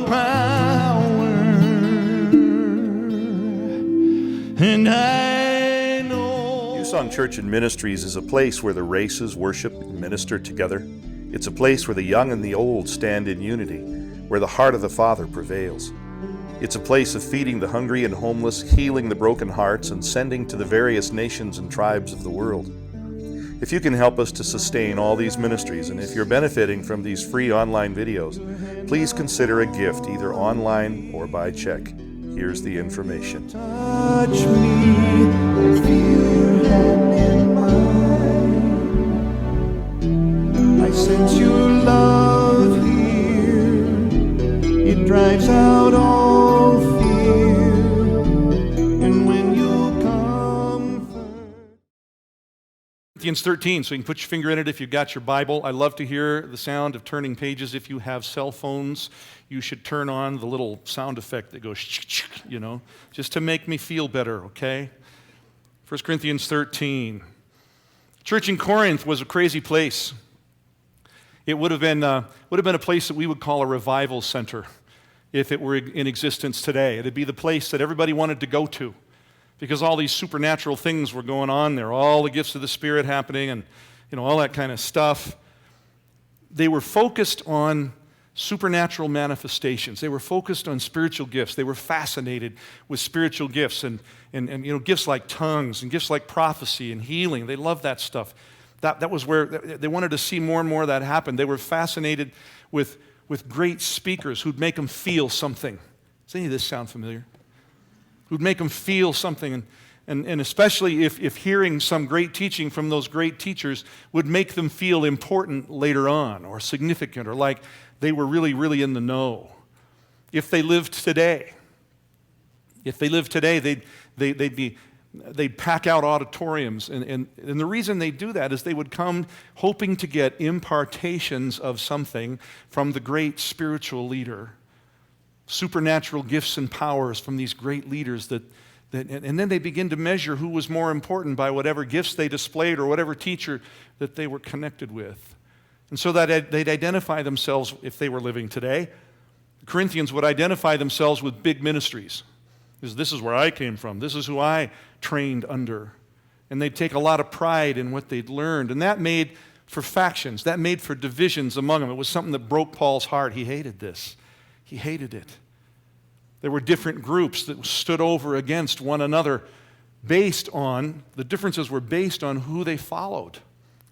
power, and I know. Tucson Church and Ministries is a place where the races worship and minister together. It's a place where the young and the old stand in unity, where the heart of the Father prevails. It's a place of feeding the hungry and homeless, healing the broken hearts, and sending to the various nations and tribes of the world. If you can help us to sustain all these ministries, and if you're benefiting from these free online videos, please consider a gift either online or by check. Here's the information. Touch me, I feel your hand in mine. I sense your love here. It drives out all fear. And when you come, Corinthians 13, so you can put your finger in it if you've got your Bible. I love to hear the sound of turning pages. If you have cell phones, you should turn on the little sound effect that goes, just to make me feel better, okay? 1 Corinthians 13. Church in Corinth was a crazy place. It would have been a place that we would call a revival center if it were in existence today. It'd be the place that everybody wanted to go to because all these supernatural things were going on there, all the gifts of the Spirit happening and all that kind of stuff. They were focused on supernatural manifestations. They were focused on spiritual gifts. They were fascinated with spiritual gifts and gifts like tongues and gifts like prophecy and healing. They loved that stuff. That was where they wanted to see more and more of that happen. They were fascinated with great speakers who'd make them feel something. Does any of this sound familiar? Who'd make them feel something, and especially if hearing some great teaching from those great teachers would make them feel important later on or significant or like they were really, really in the know. If they lived today, they'd pack out auditoriums, and the reason they do that is they would come hoping to get impartations of something from the great spiritual leader, supernatural gifts and powers from these great leaders and then they begin to measure who was more important by whatever gifts they displayed or whatever teacher that they were connected with. And so that they'd identify themselves, if they were living today, the Corinthians would identify themselves with big ministries. This is where I came from. This is who I trained under. And they'd take a lot of pride in what they'd learned. And that made for factions. That made for divisions among them. It was something that broke Paul's heart. He hated this. He hated it. There were different groups that stood over against one another the differences were based on who they followed.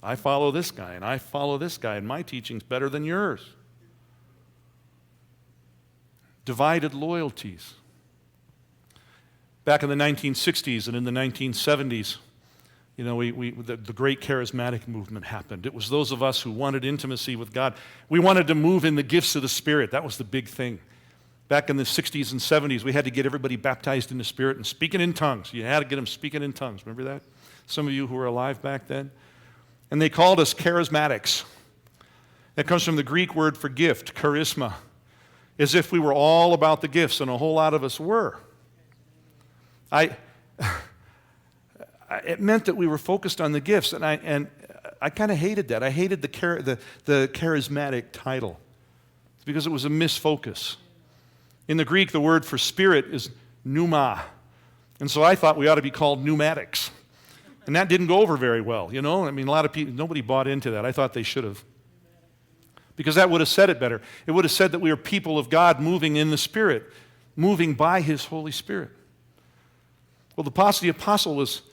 I follow this guy, and I follow this guy, and my teaching's better than yours. Divided loyalties. Back in the 1960s and in the 1970s, the great charismatic movement happened. It was those of us who wanted intimacy with God. We wanted to move in the gifts of the Spirit. That was the big thing. Back in the 60s and 70s, we had to get everybody baptized in the Spirit and speaking in tongues. You had to get them speaking in tongues. Remember that? Some of you who were alive back then. And they called us charismatics. That comes from the Greek word for gift, charisma, as if we were all about the gifts, and a whole lot of us were. It meant that we were focused on the gifts, and I kind of hated that. I hated the charismatic title because it was a misfocus. In the Greek, the word for spirit is pneuma, and so I thought we ought to be called pneumatics, and that didn't go over very well. A lot of people, nobody bought into that. I thought they should have, because that would have said it better. It would have said that we are people of God moving in the Spirit, moving by His Holy Spirit. Well, the apostle was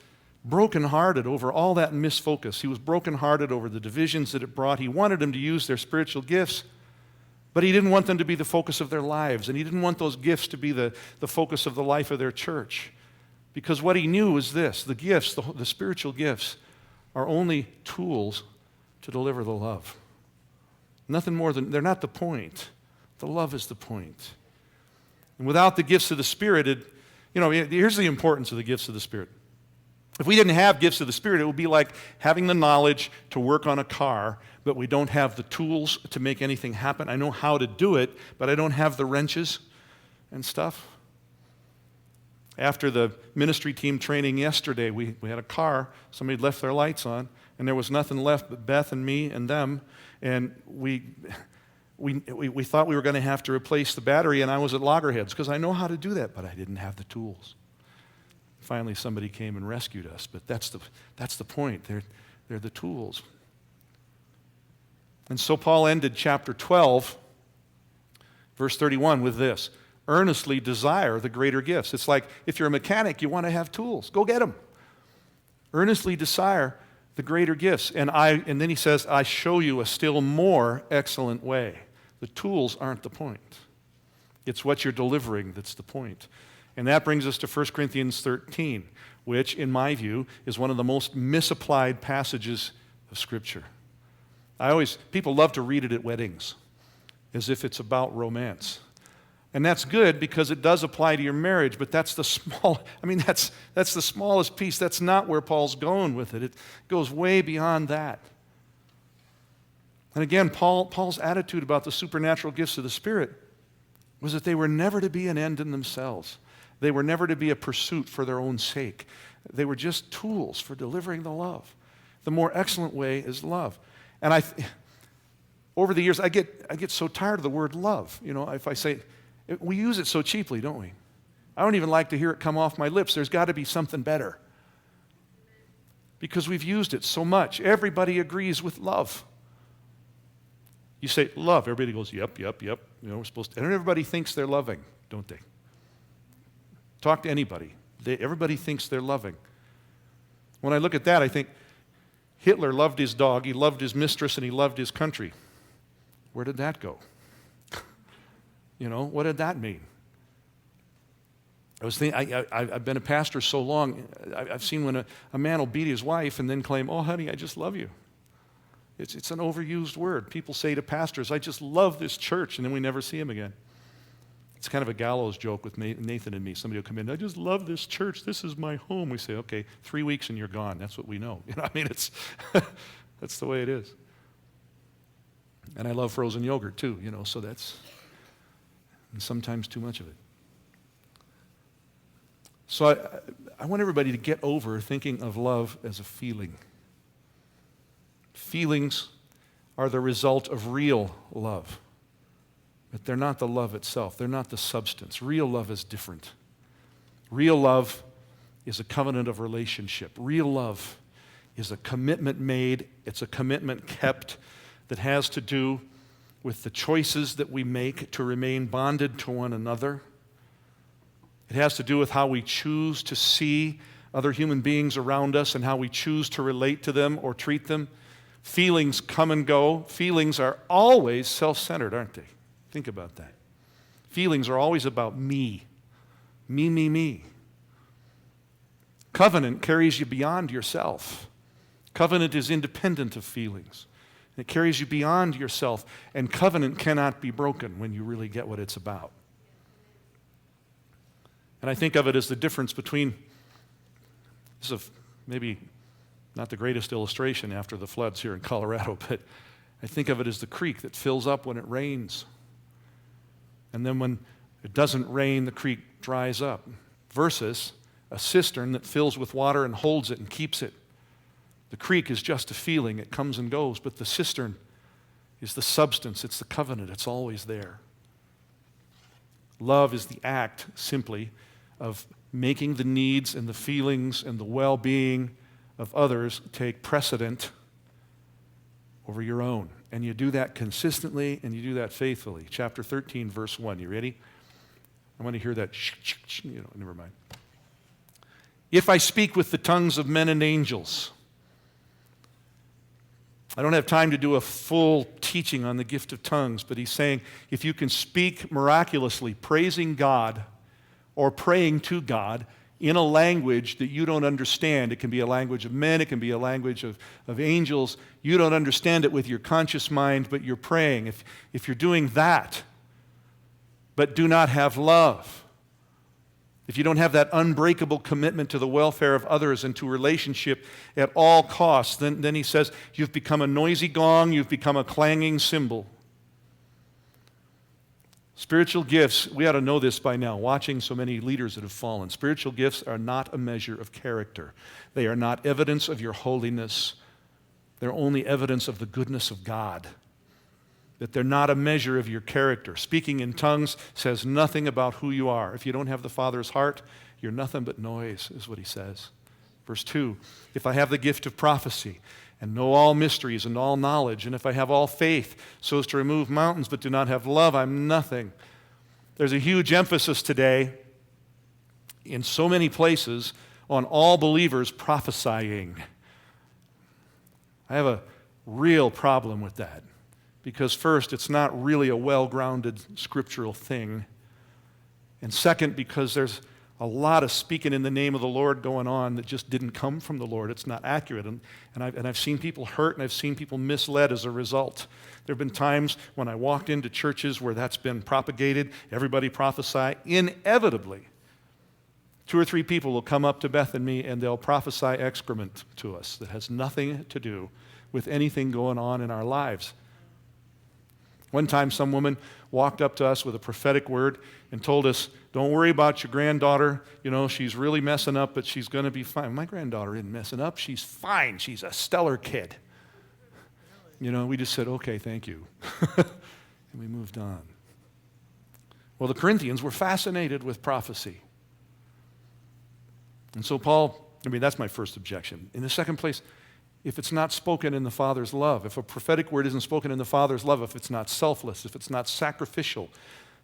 brokenhearted over all that misfocus. He was brokenhearted over the divisions that it brought. He wanted them to use their spiritual gifts, but he didn't want them to be the focus of their lives, and he didn't want those gifts to be the focus of the life of their church. Because what he knew was this: the gifts, the spiritual gifts, are only tools to deliver the love. Nothing more than, they're not the point. The love is the point. And without the gifts of the Spirit, here's the importance of the gifts of the Spirit. If we didn't have gifts of the Spirit, it would be like having the knowledge to work on a car, but we don't have the tools to make anything happen. I know how to do it, but I don't have the wrenches and stuff. After the ministry team training yesterday, we had a car. Somebody left their lights on, and there was nothing left but Beth and me and them. And we we thought we were going to have to replace the battery, and I was at loggerheads because I know how to do that, but I didn't have the tools. Finally, somebody came and rescued us, but that's the point. They're the tools. And so Paul ended chapter 12, verse 31 with this: earnestly desire the greater gifts. It's like if you're a mechanic, you want to have tools. Go get them. Earnestly desire the greater gifts. And then he says, I show you a still more excellent way. The tools aren't the point. It's what you're delivering that's the point. And that brings us to 1 Corinthians 13, which, in my view, is one of the most misapplied passages of Scripture. People love to read it at weddings as if it's about romance. And that's good because it does apply to your marriage, but that's the smallest piece. That's not where Paul's going with it. It goes way beyond that. And again, Paul's attitude about the supernatural gifts of the Spirit was that they were never to be an end in themselves. They were never to be a pursuit for their own sake. They were just tools for delivering the love. The more excellent way is love. And over the years, I get so tired of the word love. If I say, we use it so cheaply, don't we? I don't even like to hear it come off my lips. There's got to be something better. Because we've used it so much. Everybody agrees with love. You say, love. Everybody goes, yep. We're supposed to. And everybody thinks they're loving, don't they? Talk to anybody. Everybody thinks they're loving. When I look at that, I think Hitler loved his dog, he loved his mistress, and he loved his country. Where did that go? What did that mean? I was thinking, I've been a pastor so long, I've seen when a man will beat his wife and then claim, oh, honey, I just love you. It's an overused word. People say to pastors, I just love this church, and then we never see him again. It's kind of a gallows joke with Nathan and me. Somebody will come in, I just love this church. This is my home. We say, okay, 3 weeks and you're gone. That's what we know. It's that's the way it is. And I love frozen yogurt too, so that's, and sometimes too much of it. So I want everybody to get over thinking of love as a feeling. Feelings are the result of real love. But they're not the love itself. They're not the substance. Real love is different. Real love is a covenant of relationship. Real love is a commitment made. It's a commitment kept that has to do with the choices that we make to remain bonded to one another. It has to do with how we choose to see other human beings around us and how we choose to relate to them or treat them. Feelings come and go. Feelings are always self-centered, aren't they? Think about that. Feelings are always about me. Me. Covenant carries you beyond yourself. Covenant is independent of feelings. It carries you beyond yourself, and covenant cannot be broken when you really get what it's about. And I think of it as the difference between, this is maybe not the greatest illustration after the floods here in Colorado, but I think of it as the creek that fills up when it rains. And then when it doesn't rain, the creek dries up, versus a cistern that fills with water and holds it and keeps it. The creek is just a feeling. It comes and goes, but the cistern is the substance. It's the covenant. It's always there. Love is the act, simply, of making the needs and the feelings and the well-being of others take precedent over your own. And you do that consistently, and you do that faithfully. Chapter 13, verse 1. You ready? I want to hear that. Never mind. If I speak with the tongues of men and angels. I don't have time to do a full teaching on the gift of tongues, but he's saying if you can speak miraculously, praising God or praying to God in a language that you don't understand. It can be a language of men, it can be a language of angels. You don't understand it with your conscious mind, but you're praying. If you're doing that, but do not have love, if you don't have that unbreakable commitment to the welfare of others and to relationship at all costs, then he says, you've become a noisy gong, you've become a clanging cymbal. Spiritual gifts, we ought to know this by now, watching so many leaders that have fallen. Spiritual gifts are not a measure of character. They are not evidence of your holiness. They're only evidence of the goodness of God. that they're not a measure of your character. Speaking in tongues says nothing about who you are. If you don't have the Father's heart, you're nothing but noise, is what he says. Verse 2, if I have the gift of prophecy and know all mysteries and all knowledge, and if I have all faith so as to remove mountains but do not have love, I'm nothing. There's a huge emphasis today in so many places on all believers prophesying. I have a real problem with that because first, it's not really a well-grounded scriptural thing. And second, because there's a lot of speaking in the name of the Lord going on that just didn't come from the Lord. It's not accurate. And I've seen people hurt and I've seen people misled as a result. There have been times when I walked into churches where that's been propagated, everybody prophesy. Inevitably, 2 or 3 people will come up to Beth and me and they'll prophesy excrement to us that has nothing to do with anything going on in our lives. One time some woman walked up to us with a prophetic word and told us, don't worry about your granddaughter. You know, she's really messing up, but she's going to be fine. My granddaughter isn't messing up. She's fine. She's a stellar kid. You know, we just said, okay, thank you. And we moved on. Well, the Corinthians were fascinated with prophecy. And so that's my first objection. In the second place, if it's not spoken in the Father's love, if a prophetic word isn't spoken in the Father's love, if it's not selfless, if it's not sacrificial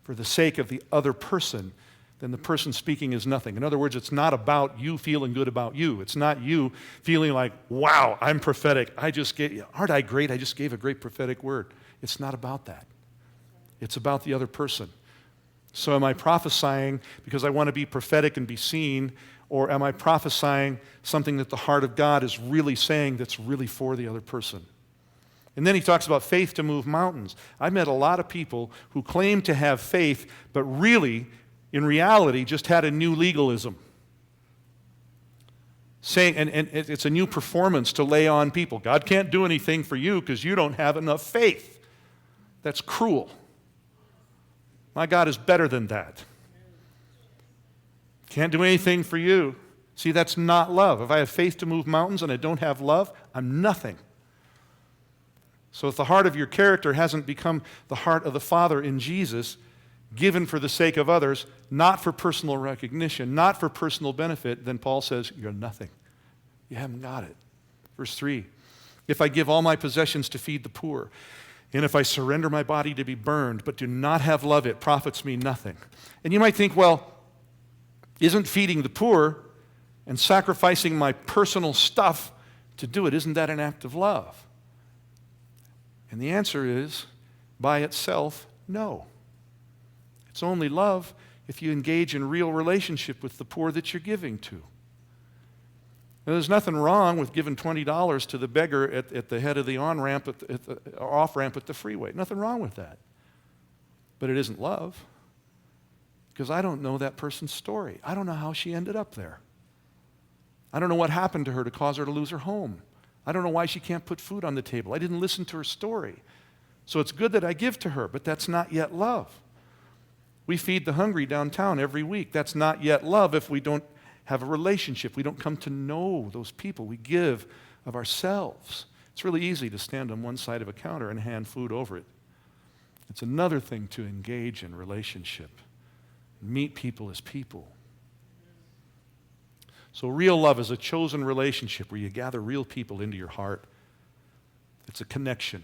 for the sake of the other person, then the person speaking is nothing. In other words, it's not about you feeling good about you. It's not you feeling like, wow, I'm prophetic. Aren't I great? I just gave a great prophetic word. It's not about that. It's about the other person. So am I prophesying because I want to be prophetic and be seen, or am I prophesying something that the heart of God is really saying that's really for the other person? And then he talks about faith to move mountains. I've met a lot of people who claim to have faith, but really, in reality, just had a new legalism. Saying, and it's a new performance to lay on people. God can't do anything for you because you don't have enough faith. That's cruel. My God is better than that. Can't do anything for you. See, that's not love. If I have faith to move mountains and I don't have love, I'm nothing. So if the heart of your character hasn't become the heart of the Father in Jesus, given for the sake of others, not for personal recognition, not for personal benefit, then Paul says, you're nothing. You haven't got it. Verse 3, if I give all my possessions to feed the poor, and if I surrender my body to be burned, but do not have love, it profits me nothing. And you might think, well, isn't feeding the poor and sacrificing my personal stuff to do it, isn't that an act of love? And the answer is, by itself, no. It's only love if you engage in real relationship with the poor that you're giving to. Now, there's nothing wrong with giving $20 to the beggar at the head of the on-ramp, or off-ramp at the freeway. Nothing wrong with that. But it isn't love, because I don't know that person's story. I don't know how she ended up there. I don't know what happened to her to cause her to lose her home. I don't know why she can't put food on the table. I didn't listen to her story. So it's good that I give to her, but that's not yet love. We feed the hungry downtown every week. That's not yet love if we don't have a relationship. We don't come to know those people. We give of ourselves. It's really easy to stand on one side of a counter and hand food over it. It's another thing to engage in relationship, meet people as people. So real love is a chosen relationship where you gather real people into your heart. It's a connection.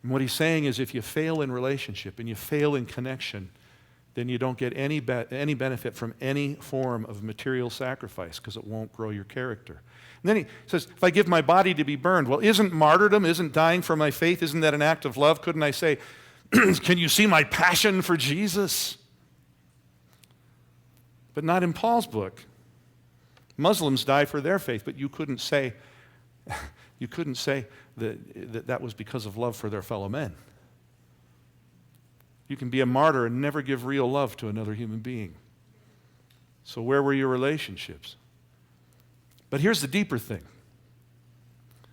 And what he's saying is if you fail in relationship and you fail in connection, then you don't get any benefit from any form of material sacrifice because it won't grow your character. And then he says, if I give my body to be burned, well, isn't martyrdom, isn't dying for my faith, isn't that an act of love? Couldn't I say, can you see my passion for Jesus? But not in Paul's book. Muslims die for their faith, but you couldn't say that was because of love for their fellow men. You can be a martyr and never give real love to another human being. So where were your relationships? But here's the deeper thing.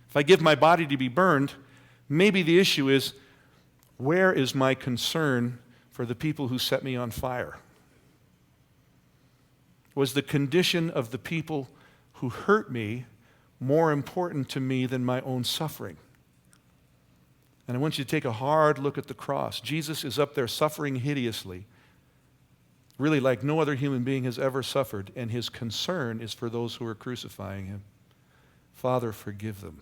If I give my body to be burned, maybe the issue is, where is my concern for the people who set me on fire? Was the condition of the people who hurt me more important to me than my own suffering? And I want you to take a hard look at the cross. Jesus is up there suffering hideously, really like no other human being has ever suffered, and his concern is for those who are crucifying him. Father, forgive them.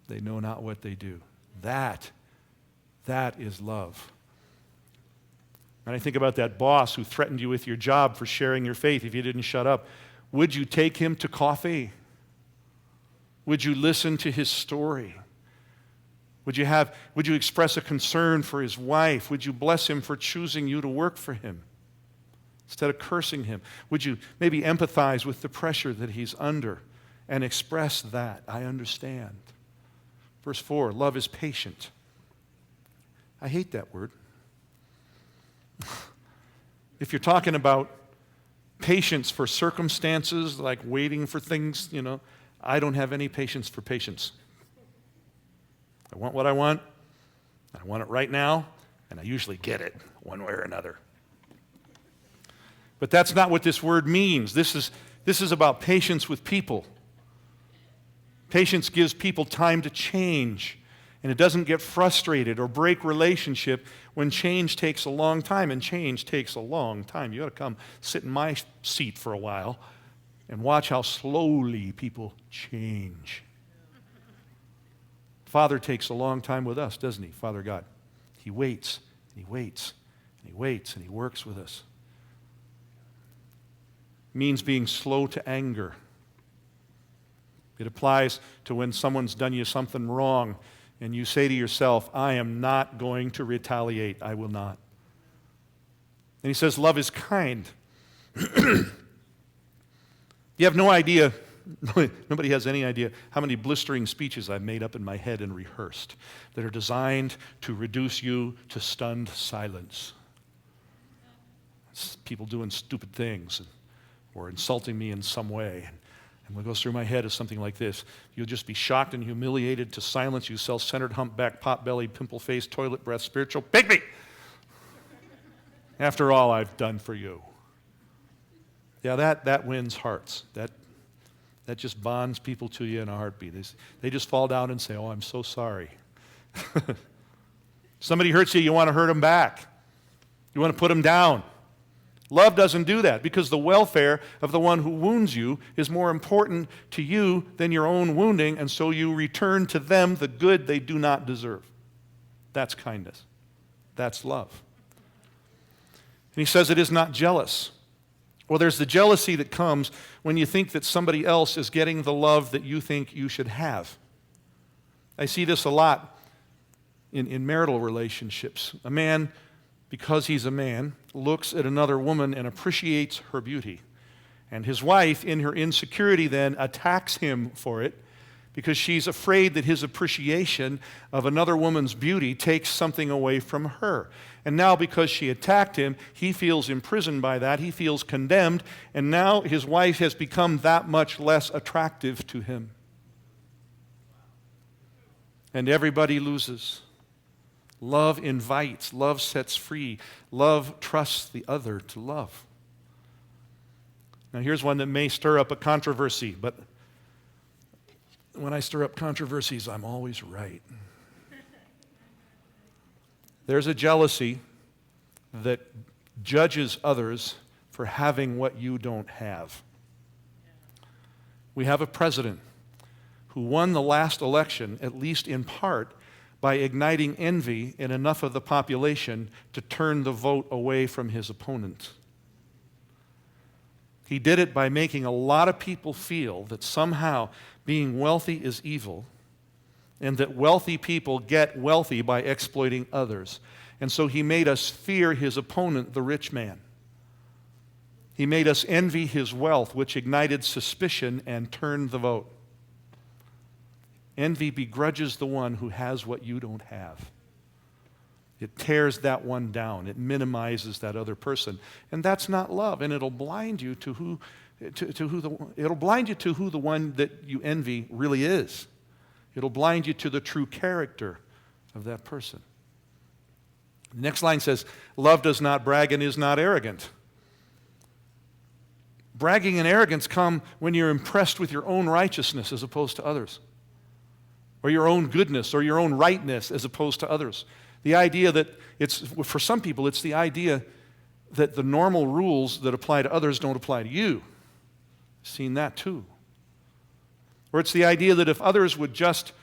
They know not what they do. That is love. And I think about that boss who threatened you with your job for sharing your faith if you didn't shut up. Would you take him to coffee? Would you listen to his story? Would you express a concern for his wife? Would you bless him for choosing you to work for him instead of cursing him? Would you maybe empathize with the pressure that he's under and express that? I understand. Verse 4, love is patient. I hate that word. If you're talking about patience for circumstances, like waiting for things, I don't have any patience for patience. I want what I want it right now, and I usually get it one way or another. But that's not what this word means. This is about patience with people. Patience gives people time to change, and it doesn't get frustrated or break relationship when change takes a long time, and change takes a long time. You ought to come sit in my seat for a while and watch how slowly people change. Father takes a long time with us, doesn't he? Father God. He waits, and he waits, and he waits, and he works with us. It means being slow to anger. It applies to when someone's done you something wrong, and you say to yourself, I am not going to retaliate. I will not. And he says, love is kind. You have no idea. Nobody has any idea how many blistering speeches I've made up in my head and rehearsed that are designed to reduce you to stunned silence. It's people doing stupid things or insulting me in some way. And what goes through my head is something like this. You'll just be shocked and humiliated to silence, you self-centered, humpback, pot-bellied, pimple-faced, toilet breath, spiritual pygmy. After all I've done for you. Yeah, that wins hearts. That just bonds people to you in a heartbeat. They just fall down and say, oh, I'm so sorry. Somebody hurts you, you want to hurt them back. You want to put them down. Love doesn't do that because the welfare of the one who wounds you is more important to you than your own wounding, and so you return to them the good they do not deserve. That's kindness. That's love. And he says it is not jealous. Well, there's the jealousy that comes when you think that somebody else is getting the love that you think you should have. I see this a lot in marital relationships. A man, because he's a man, looks at another woman and appreciates her beauty. And his wife, in her insecurity then, attacks him for it because she's afraid that his appreciation of another woman's beauty takes something away from her. And now because she attacked him, he feels imprisoned by that, he feels condemned, and now his wife has become that much less attractive to him. And everybody loses. Love invites, love sets free, love trusts the other to love. Now here's one that may stir up a controversy, but when I stir up controversies, I'm always right. There's a jealousy that judges others for having what you don't have. We have a president who won the last election, at least in part, by igniting envy in enough of the population to turn the vote away from his opponent. He did it by making a lot of people feel that somehow being wealthy is evil, and that wealthy people get wealthy by exploiting others. And so he made us fear his opponent, the rich man. He made us envy his wealth, which ignited suspicion and turned the vote. Envy begrudges the one who has what you don't have. It tears that one down. It minimizes that other person. And that's not love. And it'll blind you to who the one that you envy really is. It'll blind you to the true character of that person. The next line says, love does not brag and is not arrogant. Bragging and arrogance come when you're impressed with your own righteousness as opposed to others. or your own goodness or your own rightness as opposed to others. The idea that for some people, it's the idea that the normal rules that apply to others don't apply to you. I've seen that too. Or it's the idea that if others would just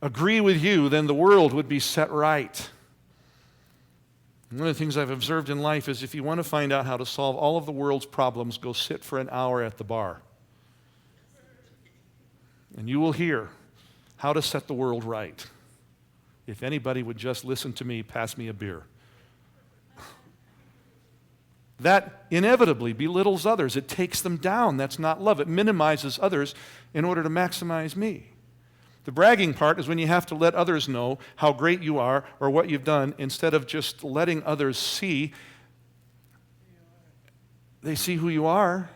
agree with you, then the world would be set right. One of the things I've observed in life is if you want to find out how to solve all of the world's problems, go sit for an hour at the bar. And you will hear how to set the world right. If anybody would just listen to me, pass me a beer. That inevitably belittles others. It takes them down. That's not love. It minimizes others in order to maximize me. The bragging part is when you have to let others know how great you are or what you've done instead of just letting others see. They see who you are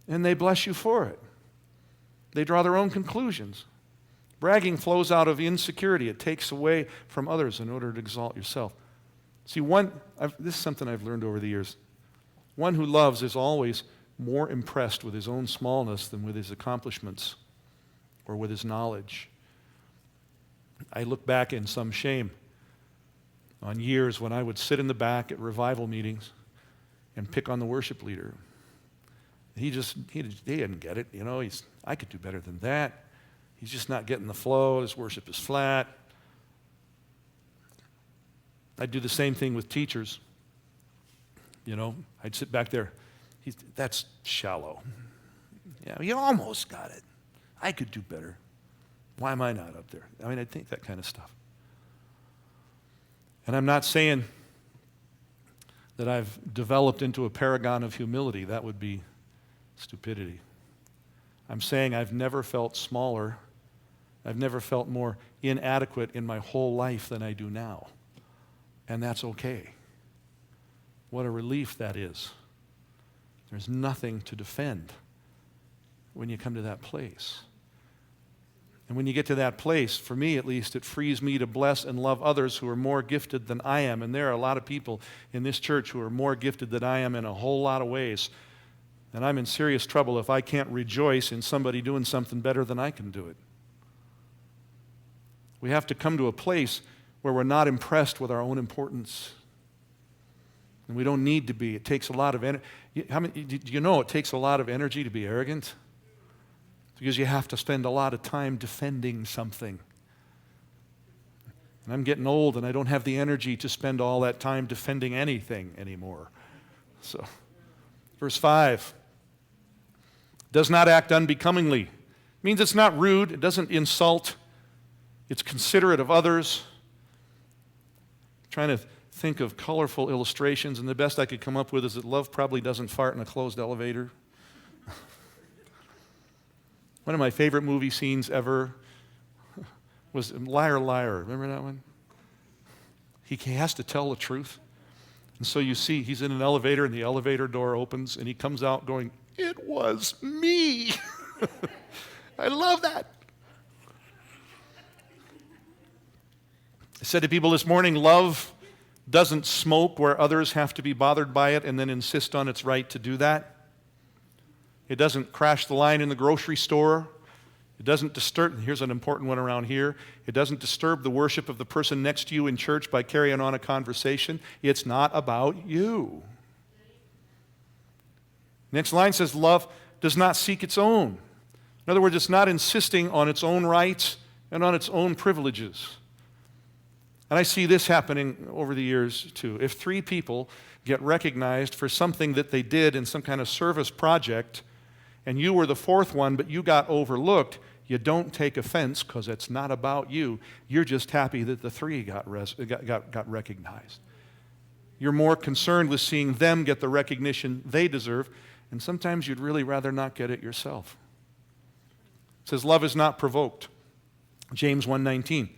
and they bless you for it. They draw their own conclusions. Bragging flows out of insecurity. It takes away from others in order to exalt yourself. See, this is something I've learned over the years. One who loves is always more impressed with his own smallness than with his accomplishments or with his knowledge. I look back in some shame on years when I would sit in the back at revival meetings and pick on the worship leader. He didn't get it. I could do better than that. He's just not getting the flow. His worship is flat. I'd do the same thing with teachers. I'd sit back there. That's shallow. Yeah, you almost got it. I could do better. Why am I not up there? I'd think that kind of stuff. And I'm not saying that I've developed into a paragon of humility. That would be stupidity. I'm saying I've never felt smaller. I've never felt more inadequate in my whole life than I do now. And that's okay. What a relief that is. There's nothing to defend when you come to that place. And when you get to that place, for me at least, it frees me to bless and love others who are more gifted than I am. And there are a lot of people in this church who are more gifted than I am in a whole lot of ways. And I'm in serious trouble if I can't rejoice in somebody doing something better than I can do it. We have to come to a place where we're not impressed with our own importance. And we don't need to be. It takes a lot of energy. Do you know it takes a lot of energy to be arrogant? Because you have to spend a lot of time defending something. And I'm getting old and I don't have the energy to spend all that time defending anything anymore. So, verse 5. Does not act unbecomingly. It means it's not rude. It doesn't insult. It's considerate of others. Trying to think of colorful illustrations, and the best I could come up with is that love probably doesn't fart in a closed elevator. One of my favorite movie scenes ever was Liar, Liar. Remember that one? He has to tell the truth. And so you see, he's in an elevator, and the elevator door opens, and he comes out going, "It was me." I love that. I said to people this morning, love doesn't smoke where others have to be bothered by it and then insist on its right to do that. It doesn't crash the line in the grocery store. It doesn't disturb, here's an important one around here, it doesn't disturb the worship of the person next to you in church by carrying on a conversation. It's not about you. Next line says, love does not seek its own. In other words, it's not insisting on its own rights and on its own privileges. And I see this happening over the years too. If 3 people get recognized for something that they did in some kind of service project, and you were the 4th one, but you got overlooked, you don't take offense because it's not about you. You're just happy that the 3 got recognized. You're more concerned with seeing them get the recognition they deserve, and sometimes you'd really rather not get it yourself. It says, love is not provoked. James 1:19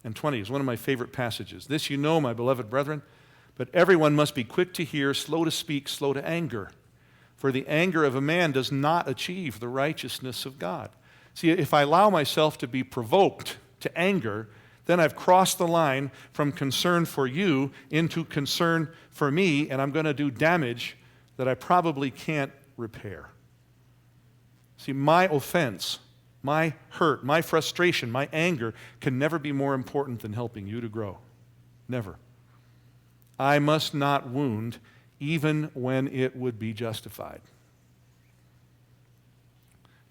and 20 is one of my favorite passages. This you know, my beloved brethren, but everyone must be quick to hear, slow to speak, slow to anger. For the anger of a man does not achieve the righteousness of God. See, if I allow myself to be provoked to anger, then I've crossed the line from concern for you into concern for me, and I'm going to do damage that I probably can't repair. See, my offense, my hurt, my frustration, my anger can never be more important than helping you to grow. Never. I must not wound even when it would be justified.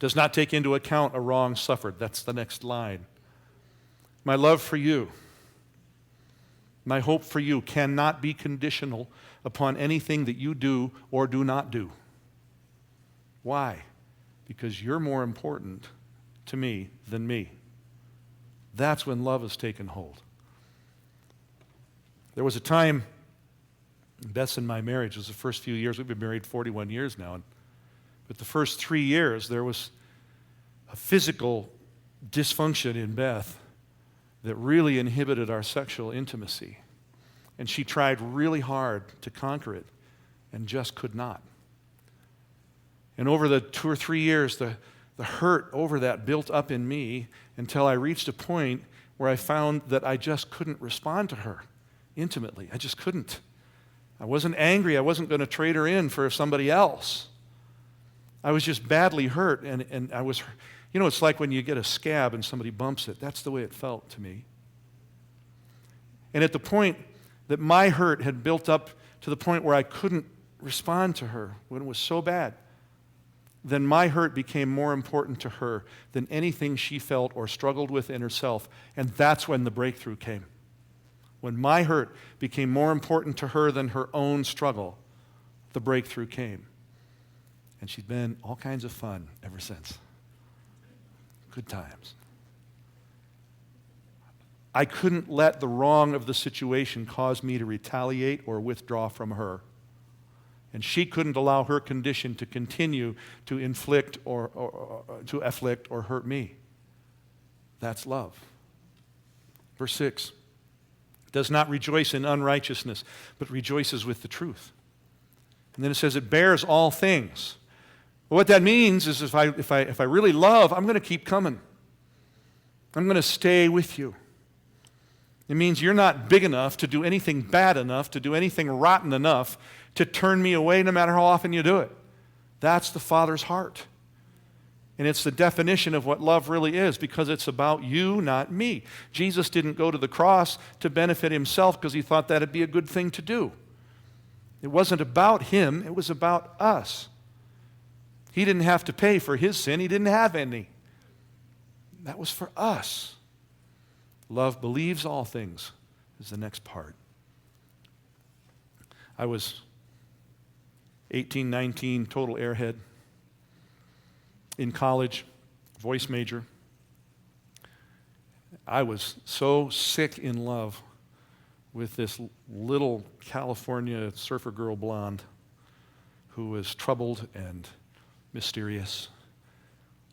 Does not take into account a wrong suffered. That's the next line. My love for you, my hope for you cannot be conditional upon anything that you do or do not do. Why? Because you're more important to me than me. That's when love has taken hold. There was a time, Beth's and my marriage was the first few years. We've been married 41 years now. But the first 3 years, there was a physical dysfunction in Beth that really inhibited our sexual intimacy. And she tried really hard to conquer it and just could not. And over the 2 or 3 years, the hurt over that built up in me until I reached a point where I found that I just couldn't respond to her intimately. I just couldn't. I wasn't angry. I wasn't going to trade her in for somebody else. I was just badly hurt, and I was, it's like when you get a scab and somebody bumps it. That's the way it felt to me. And at the point that my hurt had built up to the point where I couldn't respond to her when it was so bad, then my hurt became more important to her than anything she felt or struggled with in herself. And that's when the breakthrough came. When my hurt became more important to her than her own struggle, the breakthrough came. And she's been all kinds of fun ever since. Good times. I couldn't let the wrong of the situation cause me to retaliate or withdraw from her. And she couldn't allow her condition to continue to inflict or to afflict or hurt me. That's love. Verse 6. Does not rejoice in unrighteousness, but rejoices with the truth. And then it says it bears all things. Well, what that means is if I really love, I'm going to keep coming. I'm going to stay with you. It means you're not big enough to do anything bad enough, to do anything rotten enough to turn me away no matter how often you do it. That's the Father's heart. And it's the definition of what love really is, because it's about you, not me. Jesus didn't go to the cross to benefit himself because he thought that'd be a good thing to do. It wasn't about him, it was about us. He didn't have to pay for his sin, he didn't have any. That was for us. Love believes all things is the next part. I was 18, 19, total airhead. In college, voice major. I was so sick in love with this little California surfer girl blonde who was troubled and mysterious.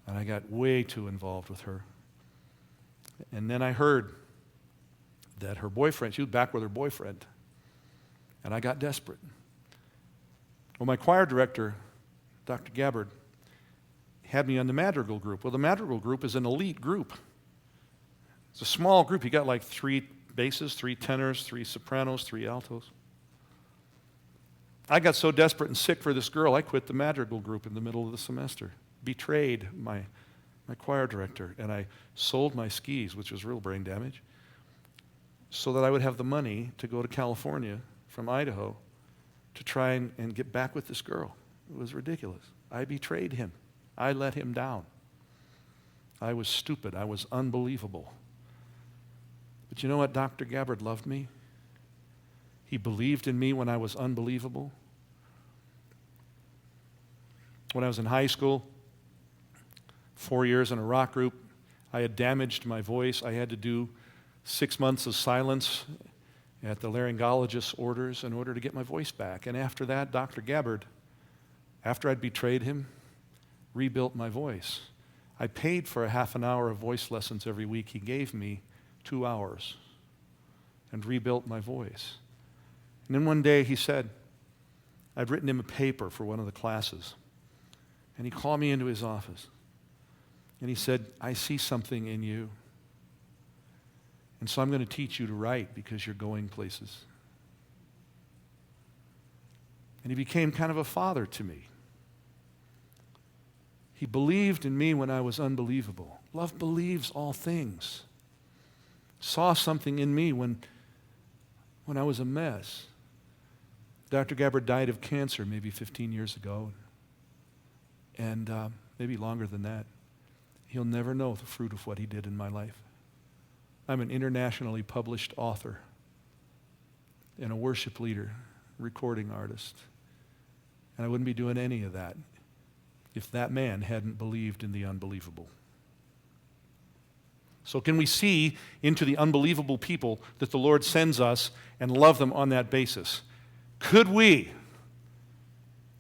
And I got way too involved with her. And then I heard that her boyfriend, she was back with her boyfriend. And I got desperate. Well, my choir director, Dr. Gabbard, had me on the Madrigal group. Well, the Madrigal group is an elite group. It's a small group. You got like 3 basses, 3 tenors, 3 sopranos, 3 altos. I got so desperate and sick for this girl, I quit the Madrigal group in the middle of the semester. Betrayed my choir director, and I sold my skis, which was real brain damage, so that I would have the money to go to California from Idaho to try and get back with this girl. It was ridiculous. I betrayed him. I let him down. I was stupid. I was unbelievable. But you know what? Dr. Gabbard loved me. He believed in me when I was unbelievable. When I was in high school, 4 years in a rock group, I had damaged my voice. I had to do 6 months of silence at the laryngologist's orders in order to get my voice back. And after that, Dr. Gabbard, after I'd betrayed him, rebuilt my voice. I paid for a half an hour of voice lessons every week. He gave me 2 hours and rebuilt my voice. And then one day he said, I'd written him a paper for one of the classes. And he called me into his office. And he said, I see something in you. And so I'm going to teach you to write because you're going places. And he became kind of a father to me. He believed in me when I was unbelievable. Love believes all things. Saw something in me when I was a mess. Dr. Gabbard died of cancer maybe 15 years ago, and maybe longer than that. He'll never know the fruit of what he did in my life. I'm an internationally published author and a worship leader, recording artist. And I wouldn't be doing any of that if that man hadn't believed in the unbelievable. So can we see into the unbelievable people that the Lord sends us and love them on that basis? Could we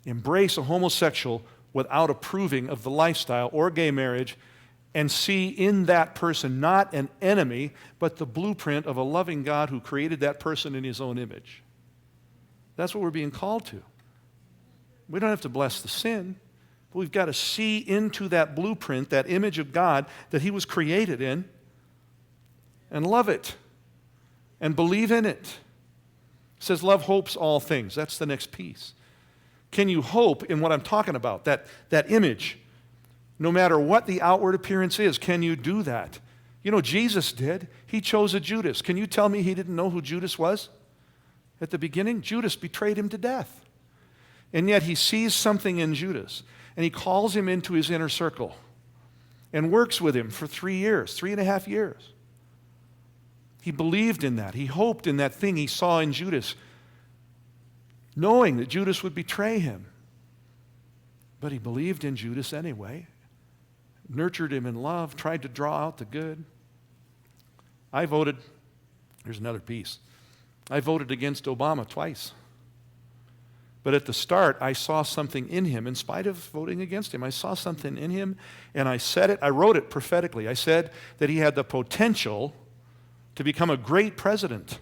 embrace a homosexual without approving of the lifestyle or gay marriage and see in that person not an enemy, but the blueprint of a loving God who created that person in his own image? That's what we're being called to. We don't have to bless the sin, but we've got to see into that blueprint, that image of God that he was created in, and love it and believe in it. It says love hopes all things. That's the next piece. Can you hope in what I'm talking about, that image? No matter what the outward appearance is, can you do that? You know, Jesus did. He chose a Judas. Can you tell me he didn't know who Judas was at the beginning? Judas betrayed him to death. And yet he sees something in Judas, and he calls him into his inner circle and works with him for 3 years, 3.5 years. He believed in that. He hoped in that thing he saw in Judas, knowing that Judas would betray him. But he believed in Judas anyway, nurtured him in love, tried to draw out the good. Here's another piece. I voted against Obama twice. But at the start, I saw something in him. In spite of voting against him, I saw something in him, and I said it. I wrote it prophetically. I said that he had the potential to become a great president,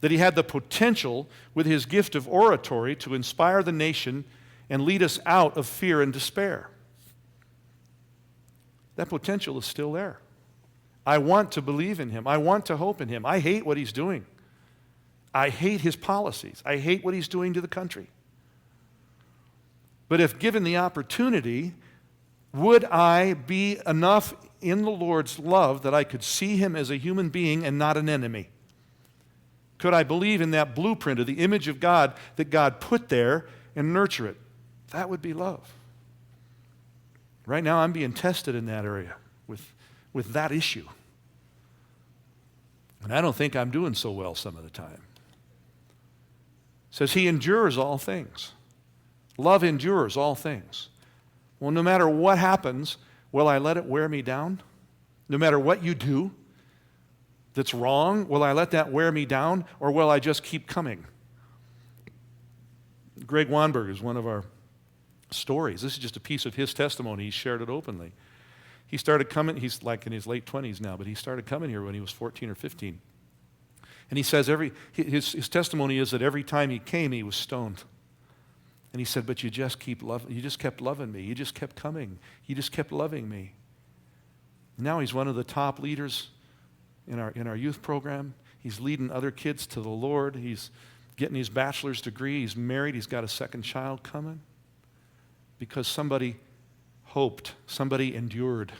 that he had the potential with his gift of oratory to inspire the nation and lead us out of fear and despair. That potential is still there. I want to believe in him. I want to hope in him. I hate what he's doing. I hate his policies. I hate what he's doing to the country. But if given the opportunity, would I be enough in the Lord's love that I could see him as a human being and not an enemy? Could I believe in that blueprint of the image of God that God put there and nurture it? That would be love. Right now I'm being tested in that area with that issue. And I don't think I'm doing so well some of the time. It says he endures all things. Love endures all things. Well, no matter what happens, will I let it wear me down? No matter what you do that's wrong, will I let that wear me down, or will I just keep coming? Greg Wanberg is one of our stories. This is just a piece of his testimony. He shared it openly. He started coming, he's like in his late 20s now, but he started coming here when he was 14 or 15. And he says his testimony is that every time he came, he was stoned. And he said, but you just kept loving me. You just kept coming. You just kept loving me. Now he's one of the top leaders in our youth program. He's leading other kids to the Lord. He's getting his bachelor's degree. He's married. He's got a second child coming. Because somebody hoped. Somebody endured.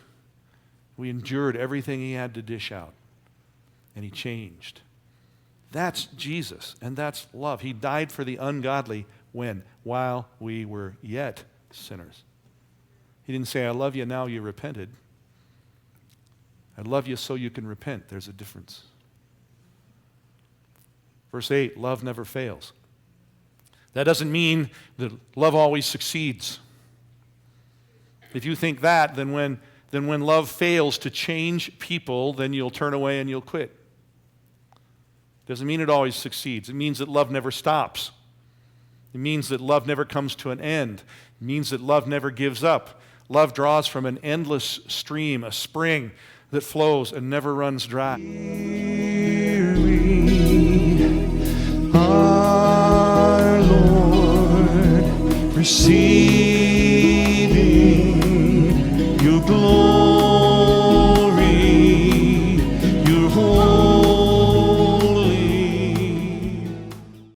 We endured everything he had to dish out. And he changed. That's Jesus, and that's love. He died for the ungodly when? While we were yet sinners. He didn't say, I love you now you repented. I love you so you can repent. There's a difference. Verse 8, love never fails. That doesn't mean that love always succeeds. If you think that, then when love fails to change people, then you'll turn away and you'll quit. Doesn't mean it always succeeds. It means that love never stops. It means that love never comes to an end. It means that love never gives up. Love draws from an endless stream, a spring that flows and never runs dry. Hear me, our Lord, receive